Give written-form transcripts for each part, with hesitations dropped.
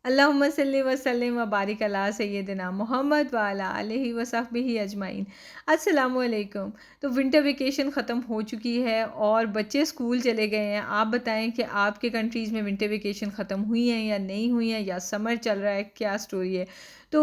अल्लाहुम्मा सल्लि व सल्लिम व बारिक अला सय्यिदिना मोहम्मद व अला आलिहि व सहबिही अजमाइन। अस्सलामु अलैकुम। तो विंटर वेकेशन ख़त्म हो चुकी है और बच्चे स्कूल चले गए हैं। आप बताएं कि आपके कंट्रीज़ में विंटर वेकेशन ख़त्म हुई हैं या नहीं हुई हैं, या समर चल रहा है, क्या स्टोरी है? तो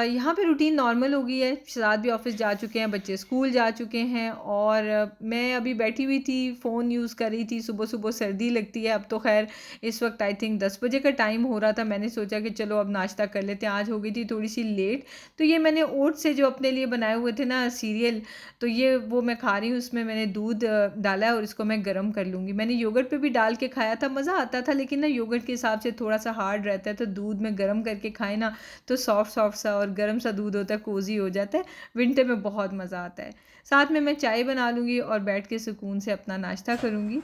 यहाँ पे रूटीन नॉर्मल हो गई है। शहज़ाद भी ऑफ़िस जा चुके हैं, बच्चे स्कूल जा चुके हैं और मैं अभी बैठी हुई थी, फ़ोन यूज़ कर रही थी। सुबह-सुबह सर्दी लगती है। अब तो ख़ैर इस वक्त आई थिंक 10 बजे का टाइम हो रहा था। मैंने सोचा कि चलो अब नाश्ता कर लेते हैं। आज हो गई थी थोड़ी सी लेट। तो ये मैंने ओट्स से जो अपने लिए बनाए हुए थे ना सीरियल, तो ये वो मैं खा रही हूँ। उसमें मैंने दूध डाला है और इसको मैं गर्म कर लूँगी। मैंने योगर्ट पे भी डाल के खाया था, मज़ा आता था, लेकिन ना योगर्ट के हिसाब से थोड़ा सा हार्ड रहता है, तो दूध में गर्म करके खाए ना तो सॉफ्ट सॉफ्ट सा और गर्म सा दूध होता है, कोज़ी हो जाता है। विंटर में बहुत मज़ा आता है। साथ में मैं चाय बना लूँगी और बैठ के सुकून से अपना नाश्ता करूँगी।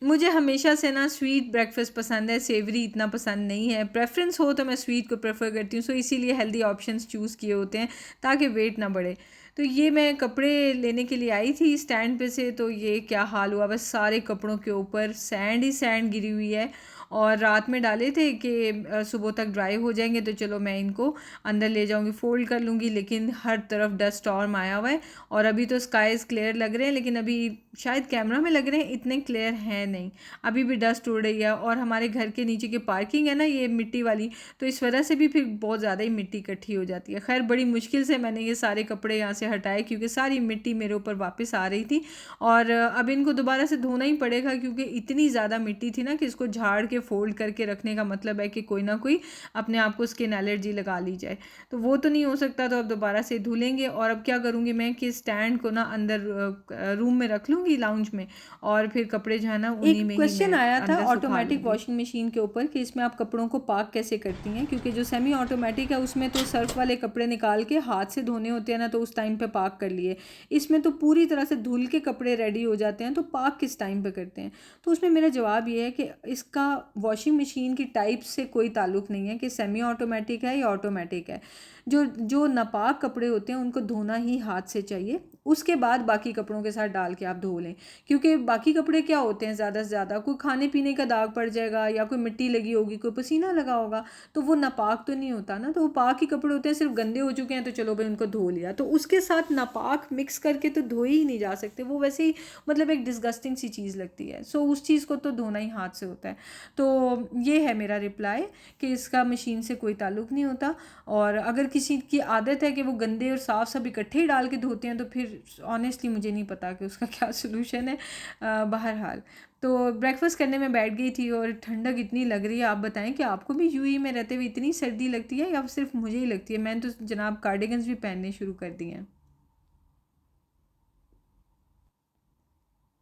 मुझे हमेशा से ना स्वीट ब्रेकफ़ास्ट पसंद है, सेवरी इतना पसंद नहीं है। प्रेफ़रेंस हो तो मैं स्वीट को प्रेफ़र करती हूँ, सो इसीलिए हेल्दी ऑप्शंस चूज़ किए होते हैं ताकि वेट ना बढ़े। तो ये मैं कपड़े लेने के लिए आई थी स्टैंड पे से, तो ये क्या हाल हुआ, बस सारे कपड़ों के ऊपर सैंड ही सैंड गिरी हुई है। और रात में डाले थे कि सुबह तक ड्राई हो जाएंगे तो चलो मैं इनको अंदर ले जाऊंगी, फ़ोल्ड कर लूँगी, लेकिन हर तरफ डस्ट स्टॉर्म आया हुआ है। और अभी तो स्काइज़ क्लियर लग रहे हैं, लेकिन अभी शायद कैमरा में लग रहे हैं, इतने क्लियर हैं नहीं। अभी भी डस्ट उड़ रही है और हमारे घर के नीचे की पार्किंग है ना ये मिट्टी वाली, तो इस वजह से भी फिर बहुत ज़्यादा ही मिट्टी इकट्ठी हो जाती है। खैर बड़ी मुश्किल से मैंने ये सारे कपड़े यहाँ से हटाए क्योंकि सारी मिट्टी मेरे ऊपर वापस आ रही थी। और अब इनको दोबारा से धोना ही पड़ेगा क्योंकि इतनी ज़्यादा मिट्टी थी ना कि इसको झाड़ के फोल्ड करके रखने का मतलब है कि कोई ना कोई अपने आप को स्किन एलर्जी लगा ली जाए। तो वो तो नहीं हो सकता, तो अब दोबारा से धुलेंगे। और अब क्या करूँगी मैं कि स्टैंड को ना अंदर रूम में रख लूँगी, लाउंज में, और फिर कपड़े जो है ना एक उन्हीं में ही क्वेश्चन मैं आया था अंदर सुखा ऑटोमेटिक लूँगी। वॉशिंग मशीन के ऊपर कि इसमें आप कपड़ों को पाक कैसे करती हैं, क्योंकि जो सेमी ऑटोमेटिक है उसमें तो सर्फ वाले कपड़े निकाल के हाथ से धोने होते हैं ना, तो उस टाइम पे पाक कर लिए। इसमें तो पूरी तरह से धुल के कपड़े रेडी हो जाते हैं, तो पाक किस टाइम पे करते हैं? तो उसमें मेरा जवाब ये है कि इसका वॉशिंग मशीन की टाइप से कोई ताल्लुक नहीं है कि सेमी ऑटोमेटिक है या ऑटोमेटिक है। जो जो नापाक कपड़े होते हैं उनको धोना ही हाथ से चाहिए, उसके बाद बाकी कपड़ों के साथ डाल के आप धो लें। क्योंकि बाकी कपड़े क्या होते हैं, ज़्यादा से ज़्यादा कोई खाने पीने का दाग पड़ जाएगा या कोई मिट्टी लगी होगी, कोई पसीना लगा होगा, तो वो नापाक तो नहीं होता ना। तो वो पाक ही कपड़े होते हैं, सिर्फ गंदे हो चुके हैं तो चलो भाई उनको धो लिया, तो उसके साथ नापाक मिक्स करके तो धोए ही नहीं जा सकते। वो वैसे ही मतलब एक डिस्गस्टिंग सी चीज़ लगती है। सो उस चीज़ को तो धोना ही हाथ से होता है। तो ये है मेरा रिप्लाई कि इसका मशीन से कोई ताल्लुक़ नहीं होता। और अगर किसी की आदत है कि वो गंदे और साफ़ सब इकट्ठे ही डाल के धोते हैं, तो फिर ऑनेस्टली मुझे नहीं पता कि उसका क्या सोल्यूशन है। बहरहाल, तो ब्रेकफास्ट करने में बैठ गई थी और ठंडक इतनी लग रही है। आप बताएं कि आपको भी यूएई में रहते हुए इतनी सर्दी लगती है या सिर्फ मुझे ही लगती है? मैंने तो जनाब कार्डिगन्स भी पहनने शुरू कर दिए हैं।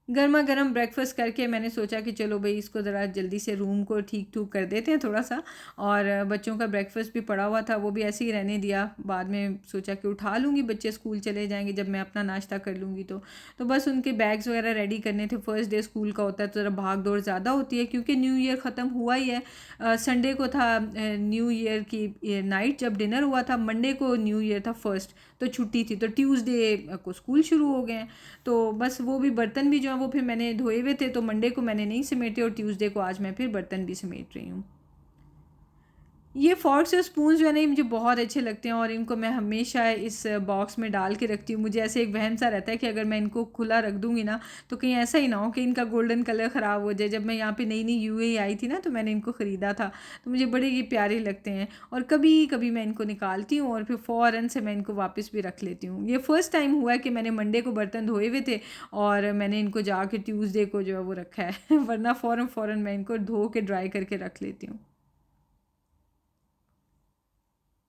गर्मा गर्म ब्रेकफास्ट करके मैंने सोचा कि चलो भाई इसको ज़रा जल्दी से रूम को ठीक ठूक कर देते हैं थोड़ा सा। और बच्चों का ब्रेकफास्ट भी पड़ा हुआ था, वो भी ऐसे ही रहने दिया। बाद में सोचा कि उठा लूँगी, बच्चे स्कूल चले जाएंगे जब मैं अपना नाश्ता कर लूँगी। तो बस उनके बैग्स वगैरह रेडी करने थे। फर्स्ट डे स्कूल का होता है तो ज़रा भाग दौड़ ज़्यादा होती है क्योंकि न्यू ईयर ख़त्म हुआ ही है। संडे को था न्यू ईयर की नाइट जब डिनर हुआ था। मंडे को न्यू ईयर था फर्स्ट, तो छुट्टी थी, तो ट्यूसडे को स्कूल शुरू हो गए हैं। तो बस वो भी बर्तन भी जो है वो फिर मैंने धोए हुए थे, तो मंडे को मैंने नहीं समेटे और ट्यूसडे को आज मैं फिर बर्तन भी समेट रही हूँ। ये फ़ॉर्क्स और स्पून्स जो है ना, ये मुझे बहुत अच्छे लगते हैं और इनको मैं हमेशा इस बॉक्स में डाल के रखती हूँ। मुझे ऐसे एक वहम सा रहता है कि अगर मैं इनको खुला रख दूँगी ना, तो कहीं ऐसा ही ना हो कि इनका गोल्डन कलर ख़राब हो जाए। जब मैं यहाँ पे नई नई यूएई आई थी ना, तो मैंने इनको ख़रीदा था, तो मुझे बड़े ये प्यारे लगते हैं। और कभी कभी मैं इनको निकालती हूँ और फिर फ़ौरन से मैं इनको वापस भी रख लेती हूँ। ये फ़र्स्ट टाइम हुआ है कि मैंने मंडे को बर्तन धोए हुए थे और मैंने इनको जाके ट्यूसडे को जो है वो रखा है वरना फ़ौरन फ़ौरन मैं इनको धो के ड्राई करके रख लेती हूँ।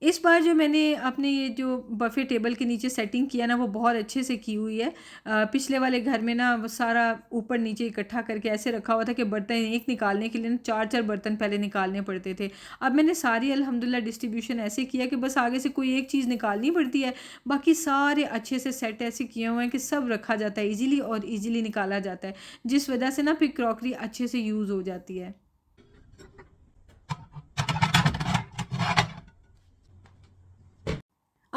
इस बार जो मैंने अपने ये जो बफ़े टेबल के नीचे सेटिंग किया ना, वो बहुत अच्छे से की हुई है। पिछले वाले घर में ना वो सारा ऊपर नीचे इकट्ठा करके ऐसे रखा हुआ था कि बर्तन एक निकालने के लिए ना 4-4 बर्तन पहले निकालने पड़ते थे। अब मैंने सारी अल्हम्दुलिल्लाह डिस्ट्रीब्यूशन ऐसे किया कि बस आगे से कोई एक चीज़ निकालनी पड़ती है, बाकी सारे अच्छे से सेट ऐसे किए हुए हैं कि सब रखा जाता है ईज़िली और ईज़िली निकाला जाता है, जिस वजह से ना फिर क्रॉकरी अच्छे से यूज़ हो जाती है।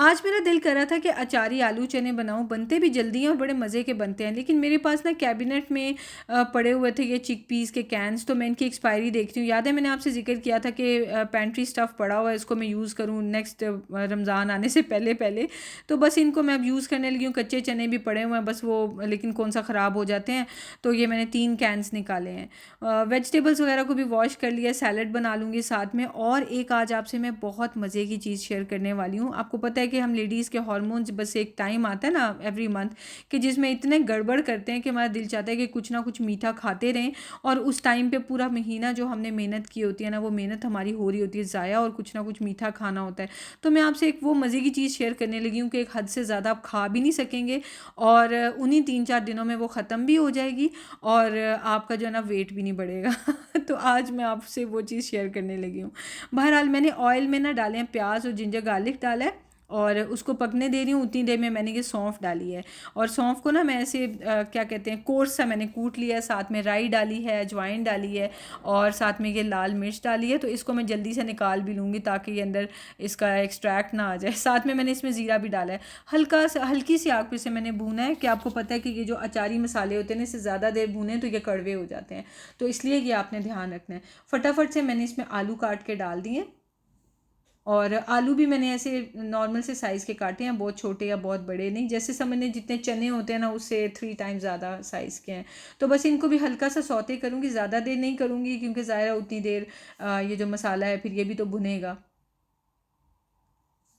आज मेरा दिल कर रहा था कि अचारी आलू चने बनाऊं। बनते भी जल्दी हैं और बड़े मज़े के बनते हैं, लेकिन मेरे पास ना कैबिनेट में पड़े हुए थे ये चिकपीस के कैंस, तो मैं इनकी एक्सपायरी देखती हूँ। याद है मैंने आपसे जिक्र किया था कि पेंट्री स्टफ़ पड़ा हुआ है, इसको मैं यूज़ करूँ नेक्स्ट रमज़ान आने से पहले पहले। तो बस इनको मैं अब यूज़ करने लगी हूँ। कच्चे चने भी पड़े हुए हैं बस वो, लेकिन कौन सा ख़राब हो जाते हैं, तो ये मैंने 3 कैंस निकाले हैं। वेजिटेबल्स वगैरह को भी वॉश कर लिया, सैलड बना लूँगी साथ में। और एक आज आपसे मैं बहुत मज़े की चीज़ शेयर करने वाली हूँ। आपको पता है कि हम लेडीज़ के हार्मोन्स, बस एक टाइम आता है ना एवरी मंथ कि जिसमें इतने गड़बड़ करते हैं कि हमारा दिल चाहता है कि कुछ ना कुछ मीठा खाते रहें, और उस टाइम पे पूरा महीना जो हमने मेहनत की होती है ना, वो मेहनत हमारी हो रही होती है ज़ाया, और कुछ ना कुछ मीठा खाना होता है। तो मैं आपसे एक वो मज़े की चीज़ शेयर करने लगी हूँ कि एक हद से ज़्यादा आप खा भी नहीं सकेंगे, और उन्हीं 3-4 दिनों में वो ख़त्म भी हो जाएगी, और आपका जो है ना वेट भी नहीं बढ़ेगा। तो आज मैं आपसे वो चीज़ शेयर करने लगी हूँ। बहरहाल मैंने ऑयल में ना डाले हैं प्याज और जिंजर गार्लिक डाला है, और उसको पकने दे रही हूँ। उतनी देर में मैंने ये सौंफ डाली है, और सौंफ को ना मैं ऐसे क्या कहते हैं, कोर्स सा मैंने कूट लिया है। साथ में राई डाली है, अजवाइन डाली है, और साथ में ये लाल मिर्च डाली है। तो इसको मैं जल्दी से निकाल भी लूँगी ताकि ये अंदर इसका एक्सट्रैक्ट ना आ जाए। साथ में मैंने इसमें ज़ीरा भी डाला है। हल्का सा, हल्की सी आग पे से मैंने भूना है, कि आपको पता है कि ये जो अचारी मसाले होते हैं ना, इससे ज़्यादा देर भूने तो ये कड़वे हो जाते हैं, तो इसलिए ये आपने ध्यान रखना है। फटाफट से मैंने इसमें आलू काट के डाल दिए, और आलू भी मैंने ऐसे नॉर्मल से साइज़ के काटे हैं, बहुत छोटे या बहुत बड़े नहीं। जैसे समझने जितने चने होते हैं ना, उससे 3 टाइम ज़्यादा साइज़ के हैं। तो बस इनको भी हल्का सा सौते करूँगी, ज़्यादा देर नहीं करूँगी, क्योंकि ज़ाहिर उतनी देर ये जो मसाला है फिर ये भी तो भुनेगा।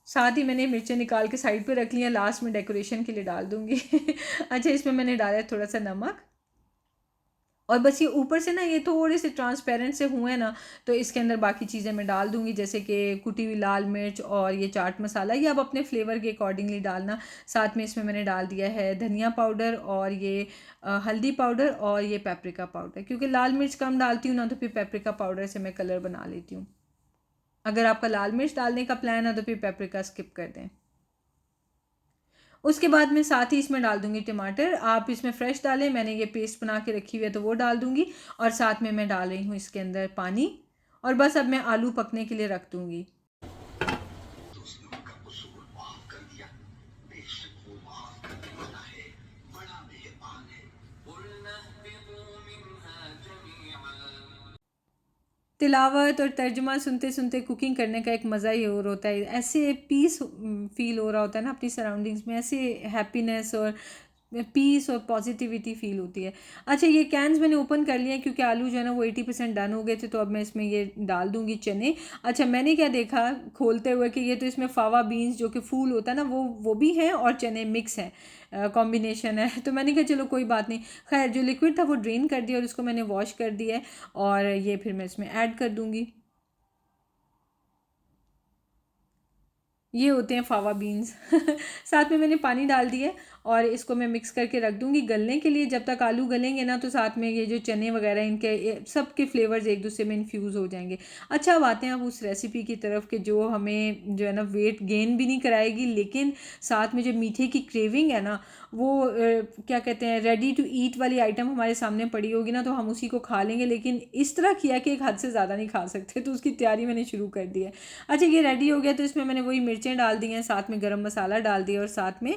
साथ ही मैंने मिर्चें निकाल के साइड पे रख ली हैं, लास्ट में डेकोरेशन के लिए डाल दूँगी। अच्छा, इसमें मैंने डाला है थोड़ा सा नमक, और बस ये ऊपर से ना ये थोड़े से ट्रांसपेरेंट से हुए ना, तो इसके अंदर बाकी चीज़ें मैं डाल दूँगी, जैसे कि कुटी हुई लाल मिर्च और ये चाट मसाला, ये आप अपने फ्लेवर के अकॉर्डिंगली डालना। साथ में इसमें मैंने डाल दिया है धनिया पाउडर, और ये हल्दी पाउडर, और ये पेपरिका पाउडर। क्योंकि लाल मिर्च कम डालती हूँ ना, तो फिर पेपरिका पाउडर से मैं कलर बना लेती हूँ। अगर आपका लाल मिर्च डालने का प्लान है तो फिर पेपरिका स्किप कर दें। उसके बाद मैं साथ ही इसमें डाल दूँगी टमाटर। आप इसमें फ्रेश डालें, मैंने ये पेस्ट बना के रखी हुई है तो वो डाल दूँगी, और साथ में मैं डाल रही हूँ इसके अंदर पानी, और बस अब मैं आलू पकने के लिए रख दूँगी। तिलावत और तर्जुमा सुनते सुनते कुकिंग करने का एक मज़ा ही और होता है। ऐसे पीस फील हो रहा होता है ना अपनी सराउंडिंग्स में, ऐसे हैप्पीनेस और पीस और पॉजिटिविटी फील होती है। अच्छा, ये कैंस मैंने ओपन कर लिए हैं, क्योंकि आलू जो है ना वो 80% डन हो गए थे, तो अब मैं इसमें ये डाल दूंगी चने। अच्छा, मैंने क्या देखा खोलते हुए कि ये तो इसमें फावा बीन्स जो कि फूल होता है ना, वो भी हैं, और चने मिक्स हैं, कॉम्बिनेशन है। तो मैंने कहा चलो कोई बात नहीं। खैर, जो लिक्विड था वो ड्रेन कर दिया, और इसको मैंने वॉश कर दिया है, और ये फिर मैं इसमें ऐड कर दूंगी। ये होते हैं फावा बीन्स। साथ में मैंने पानी डाल दिया है, और इसको मैं मिक्स करके रख दूंगी गलने के लिए। जब तक आलू गलेंगे ना, तो साथ में ये जो चने वगैरह इनके सब के फ्लेवर्स एक दूसरे में इन्फ्यूज़ हो जाएंगे। अच्छा, अब आते हैं अब उस रेसिपी की तरफ कि जो हमें जो है ना वेट गेन भी नहीं कराएगी, लेकिन साथ में जो मीठे की क्रेविंग है ना, वो क्या कहते हैं, रेडी टू ईट वाली आइटम हमारे सामने पड़ी होगी ना, तो हम उसी को खा लेंगे, लेकिन इस तरह किया कि एक हद से ज़्यादा नहीं खा सकते। तो उसकी तैयारी मैंने शुरू कर दी है। अच्छा, ये रेडी हो गया, तो इसमें मैंने वही मिर्चें डाल दी हैं, साथ में गरम मसाला डाल दिया, और साथ में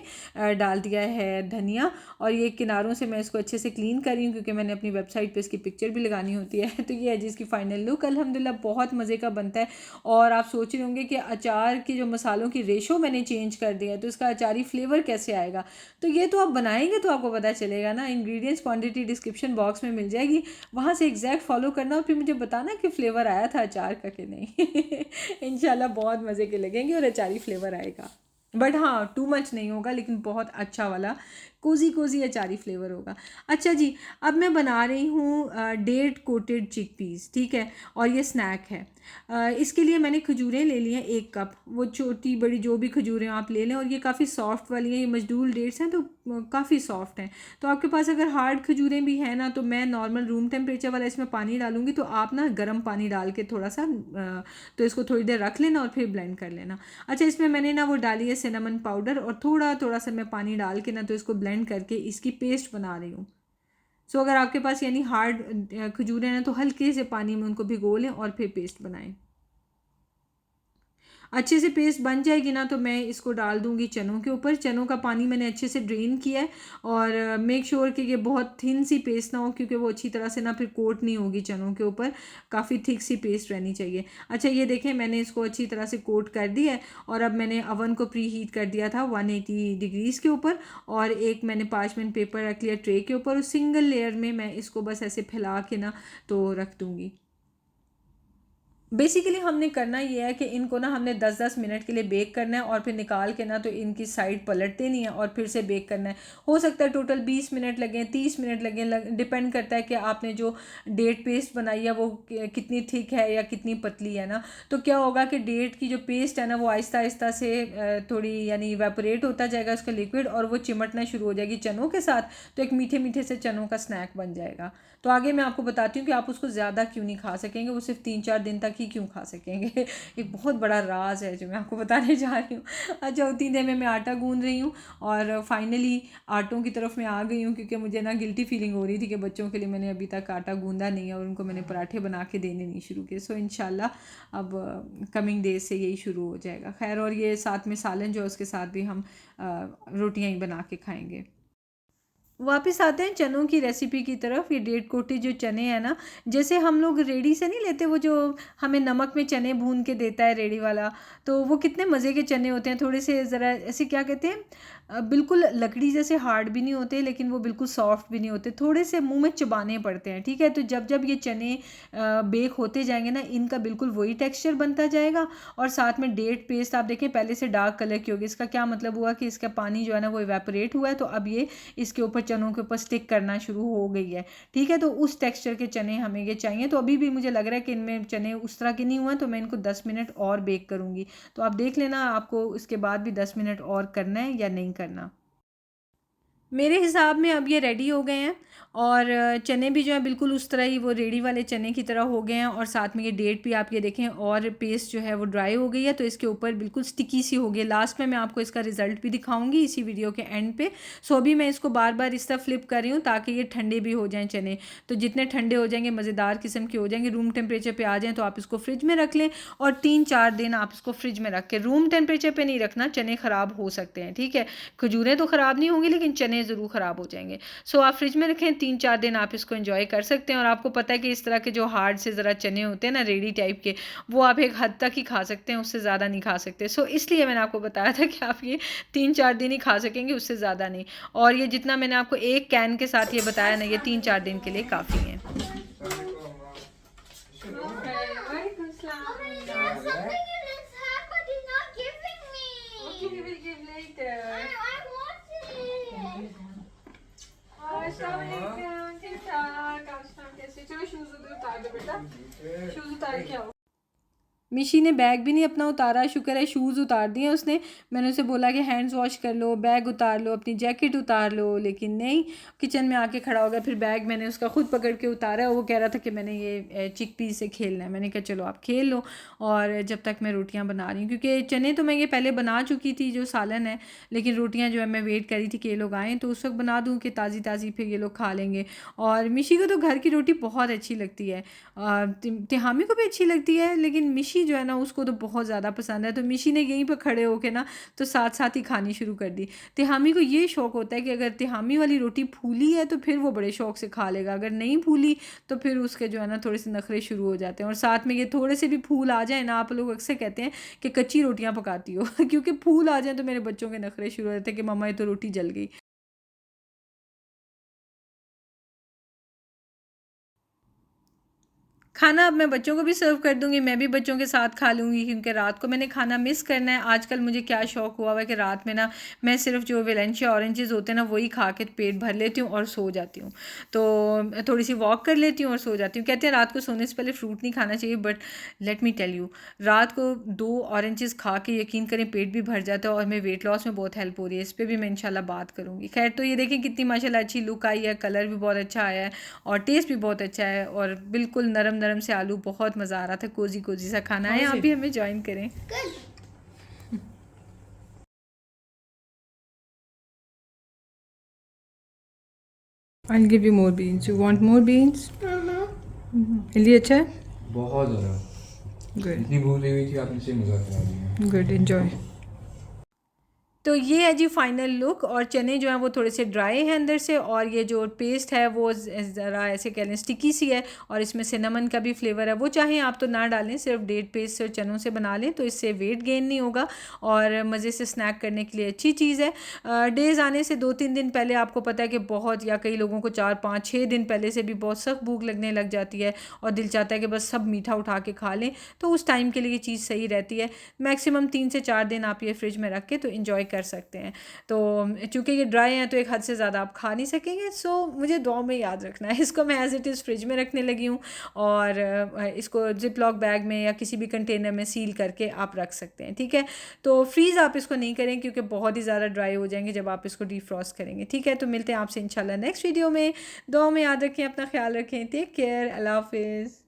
डाल दिया है धनिया। और ये किनारों से मैं इसको अच्छे से क्लीन कर रही हूँ, क्योंकि मैंने अपनी वेबसाइट पे इसकी पिक्चर भी लगानी होती है। तो ये है जिसकी फाइनल लुक। अल्हम्दुलिल्लाह बहुत मज़े का बनता है। और आप सोच रहे होंगे कि अचार की जो मसालों की रेशो मैंने चेंज कर दिया है, तो इसका अचारी फ्लेवर कैसे आएगा। तो ये तो आप बनाएंगे तो आपको पता चलेगा ना। इंग्रेडिएंट्स क्वांटिटी डिस्क्रिप्शन बॉक्स में मिल जाएगी, वहाँ से एग्जैक्ट फॉलो करना, और फिर मुझे बताना कि फ्लेवर आया था अचार का कि नहीं। इंशाल्लाह बहुत मज़े के लगेंगे, और अचारी फ्लेवर आएगा। बट हाँ, टू मच नहीं होगा, लेकिन बहुत अच्छा वाला कोजी कोजी अचारी फ्लेवर होगा। अच्छा जी, अब मैं बना रही हूँ डेट कोटेड चिकपीस, ठीक है, और ये स्नैक है। इसके लिए मैंने खजूरें ले ली हैं 1 कप। वो छोटी बड़ी जो भी खजूरें आप ले लें, और ये काफ़ी सॉफ्ट वाली हैं, ये मजदूल डेट्स हैं, तो काफ़ी सॉफ्ट हैं। तो आपके पास अगर हार्ड खजूरें भी हैं ना, तो मैं नॉर्मल रूम टेम्परेचर वाला इसमें पानी डालूंगी, तो आप ना गर्म पानी डाल के थोड़ा सा तो इसको थोड़ी देर रख लेना, और फिर ब्लेंड कर लेना। अच्छा, इसमें मैंने ना वो डाली है सिनेमन पाउडर, और थोड़ा थोड़ा सा मैं पानी डाल के ना, तो इसको ब्लेंड करके इसकी पेस्ट बना रही हूँ। सो अगर आपके पास यानी हार्ड खजूरें हैं, तो हल्के से पानी में उनको भिगो लें, और फिर पेस्ट बनाएं। अच्छे से पेस्ट बन जाएगी ना तो मैं इसको डाल दूँगी चनों के ऊपर। चनों का पानी मैंने अच्छे से ड्रेन किया है और मेक श्योर कि ये बहुत थिन सी पेस्ट ना हो, क्योंकि वो अच्छी तरह से ना फिर कोट नहीं होगी चनों के ऊपर, काफ़ी थिक सी पेस्ट रहनी चाहिए। अच्छा ये देखें मैंने इसको अच्छी तरह से कोट कर दिया है और अब मैंने अवन को प्री हीट कर दिया था 180 डिग्रीज़ के ऊपर और एक मैंने पार्चमेंट पेपर रख लिया ट्रे के ऊपर। उस सिंगल लेयर में मैं इसको बस ऐसे फैला के ना तो रख दूँगी। बेसिकली हमने करना ये है कि इनको ना हमने 10-10 मिनट के लिए बेक करना है और फिर निकाल के ना तो इनकी साइड पलट देनी है और फिर से बेक करना है। हो सकता है टोटल 20 मिनट लगें, 30 मिनट लगें, डिपेंड करता है कि आपने जो डेट पेस्ट बनाई है वो कितनी थिक है या कितनी पतली है ना। तो क्या होगा कि डेट की जो पेस्ट है ना वो आहिस्ता आहिस्ता से थोड़ी यानी इवेपोरेट होता जाएगा उसका लिक्विड और वो चिमटना शुरू हो जाएगी चनों के साथ, तो एक मीठे मीठे से चनों का स्नैक बन जाएगा। तो आगे मैं आपको बताती हूँ कि आप उसको ज़्यादा क्यों नहीं खा सकेंगे, वो सिर्फ 3-4 दिन तक ही क्यों खा सकेंगे। एक बहुत बड़ा राज है जो मैं आपको बताने जा रही हूँ। अच्छा उतनी देर में मैं आटा गूंद रही हूँ और फाइनली आटों की तरफ मैं आ गई हूँ, क्योंकि मुझे ना गिल्टी फीलिंग हो रही थी कि बच्चों के लिए मैंने अभी तक आटा गूंदा नहीं है और उनको मैंने पराठे बना के देने नहीं शुरू किए। सो इंशाल्लाह अब कमिंग डेज से यही शुरू हो जाएगा। खैर और ये साथ में सालन जो है उसके साथ भी हम रोटियाँ ही बना के खाएँगे। वापस आते हैं चनों की रेसिपी की तरफ। ये डेढ़ कोटे जो चने हैं ना, जैसे हम लोग रेडी से नहीं लेते, वो जो हमें नमक में चने भून के देता है रेडी वाला, तो वो कितने मज़े के चने होते हैं। थोड़े से ज़रा ऐसे क्या कहते हैं, बिल्कुल लकड़ी जैसे हार्ड भी नहीं होते लेकिन वो बिल्कुल सॉफ्ट भी नहीं होते, थोड़े से मुंह में चबाने पड़ते हैं। ठीक है, तो जब जब ये चने बेक होते जाएंगे ना इनका बिल्कुल वही टेक्सचर बनता जाएगा। और साथ में डेट पेस्ट आप देखें पहले से डार्क कलर की होगी, इसका क्या मतलब हुआ कि इसका पानी जो है ना वो इवेपोरेट हुआ है, तो अब ये इसके ऊपर चनों के ऊपर स्टिक करना शुरू हो गई है। ठीक है, तो उस टेक्सचर के चने हमें ये चाहिए। तो अभी भी मुझे लग रहा है कि इनमें चने उस तरह के नहीं हुए, तो मैं इनको 10 मिनट और बेक करूँगी। तो आप देख लेना आपको इसके बाद भी 10 मिनट और करना है या नहीं करना। मेरे हिसाब में अब ये रेडी हो गए हैं और चने भी जो है बिल्कुल उस तरह ही वो रेडी वाले चने की तरह हो गए हैं और साथ में ये डेट भी आप ये देखें और पेस्ट जो है वो ड्राई हो गई है, तो इसके ऊपर बिल्कुल स्टिकी सी हो गई। लास्ट में मैं आपको इसका रिजल्ट भी दिखाऊंगी इसी वीडियो के एंड पे। सो अभी मैं इसको बार बार इस तरह फ्लिप कर रही हूँ ताकि ये ठंडे भी हो जाएँ चने। तो जितने ठंडे हो जाएंगे मज़ेदार किस्म के हो जाएंगे, रूम टेम्परेचर पर आ जाएँ तो आप इसको फ्रिज में रख लें और 3-4 दिन आप इसको फ्रिज में रख के, रूम टेम्परेचर पर नहीं रखना, चने ख़राब हो सकते हैं। ठीक है, खजूरें तो ख़राब नहीं होंगी लेकिन चने ज़रूर ख़राब हो जाएंगे। सो आप फ्रिज में रखें, 3-4 दिन आप इसको एंजॉय कर सकते हैं। और आपको पता है कि इस तरह के जो हार्ड से ज़रा चने होते हैं ना रेडी टाइप के, वो आप एक हद तक ही खा सकते हैं, उससे ज़्यादा नहीं खा सकते। सो इसलिए मैंने आपको बताया था कि आप ये 3-4 दिन ही खा सकेंगे, उससे ज़्यादा नहीं। और ये जितना मैंने आपको एक कैन के साथ ये बताया ना, ये 3-4 दिन के लिए काफ़ी है। चलो शूज उतार दो बेटा, शूज उतार के आओ। मिशी ने बैग भी नहीं अपना उतारा, शुक्र है शूज़ उतार दिए उसने। मैंने उसे बोला कि हैंड्स वॉश कर लो, बैग उतार लो, अपनी जैकेट उतार लो, लेकिन नहीं, किचन में आके खड़ा हो गया। फिर बैग मैंने उसका खुद पकड़ के उतारा। वो कह रहा था कि मैंने ये चिकपी से खेलना है। मैंने कहा चलो आप खेल लो और जब तक मैं रोटियाँ बना रही हूँ, क्योंकि चने तो मैं ये पहले बना चुकी थी जो सालन है, लेकिन रोटियाँ जो है मैं वेट करी थी कि ये लोग आएँ तो उस वक्त बना दूँ कि ताज़ी ताज़ी फिर ये लोग खा लेंगे। और मिशी को तो घर की रोटी बहुत अच्छी लगती है, तिहामी को भी अच्छी लगती है, लेकिन मिशी जो है ना उसको तो बहुत ज़्यादा पसंद है। तो मिशी ने यहीं पर खड़े होके ना तो साथ साथ ही खानी शुरू कर दी। तिहामी को ये शौक़ होता है कि अगर तिहामी वाली रोटी फूली है तो फिर वो बड़े शौक़ से खा लेगा, अगर नहीं फूली तो फिर उसके जो है ना थोड़े से नखरे शुरू हो जाते हैं। और साथ में ये थोड़े से भी फूल आ जाए ना, आप लोग अक्सर कहते हैं कि कच्ची रोटियाँ पकाती हो क्योंकि फूल आ जाए तो मेरे बच्चों के नखरे शुरू हो जाते हैं कि मम्मा ये तो रोटी जल गई। खाना अब मैं बच्चों को भी सर्व कर दूंगी, मैं भी बच्चों के साथ खा लूँगी क्योंकि रात को मैंने खाना मिस करना है। आजकल मुझे क्या शौक़ हुआ है कि रात में ना मैं सिर्फ जो वेलेंशिया ऑरेंजेस होते हैं ना वही खा के पेट भर लेती हूँ और सो जाती हूँ। तो थोड़ी सी वॉक कर लेती हूँ और सो जाती हूँ। कहते हैं रात को सोने से पहले फ्रूट नहीं खाना चाहिए, but let me tell you, रात को 2 ऑरेंजेस खा के यकीन करें पेट भी भर जाता है और मेरे वेट लॉस में बहुत हेल्प हो रही है। इस पर भी मैं इंशाल्लाह बात करूँगी। खैर तो ये देखें कितनी माशाल्लाह अच्छी लुक आई है, कलर भी बहुत अच्छा आया है और टेस्ट भी बहुत अच्छा है और बिल्कुल नरम नरम से आलू, बहुत मज़ा आ रहा था। कोजी कोजी सा खाना है, आप भी हमें ज्वाइन करें। I'll give you more beans. You want more beans? ये अच्छा है, बहुत ज़्यादा। गुड इतनी भूख लगी हुई थी, आपने से मजाक करा दिया। Good, enjoy. तो ये है जी फाइनल लुक, और चने जो हैं वो थोड़े से ड्राई हैं अंदर से, और ये जो पेस्ट है वो ज़रा ऐसे कह लें स्टिकी सी है, और इसमें सिनेमन का भी फ्लेवर है। वो चाहें आप तो ना डालें, सिर्फ डेट पेस्ट और चनों से बना लें, तो इससे वेट गेन नहीं होगा और मज़े से स्नैक करने के लिए अच्छी चीज़ है। डेज़ आने से 2-3 दिन पहले आपको पता है कि बहुत, या कई लोगों को 4-5-6 दिन पहले से भी बहुत सख्त भूख लगने लग जाती है और दिल चाहता है कि बस सब मीठा उठा के खा लें, तो उस टाइम के लिए ये चीज़ सही रहती है। मैक्सिमम 3 से 4 दिन आप ये फ्रिज में रख के तो इंजॉय कर सकते हैं। तो चूँकि ये ड्राई हैं तो एक हद से ज़्यादा आप खा नहीं सकेंगे, सो मुझे दुआ में याद रखना है। इसको मैं एज़ इट इज़ फ्रिज में रखने लगी हूँ, और इसको जिप लॉक बैग में या किसी भी कंटेनर में सील करके आप रख सकते हैं, ठीक है। तो फ्रीज़ आप इसको नहीं करें क्योंकि बहुत ही ज़्यादा ड्राई हो जाएंगे जब आप इसको डीफ्रॉस्ट करेंगे, ठीक है। तो मिलते हैं आपसे इंशाल्लाह नेक्स्ट वीडियो में। दुआ में याद रखें, अपना ख्याल रखें, टेक केयर, अल्लाह हाफिज़।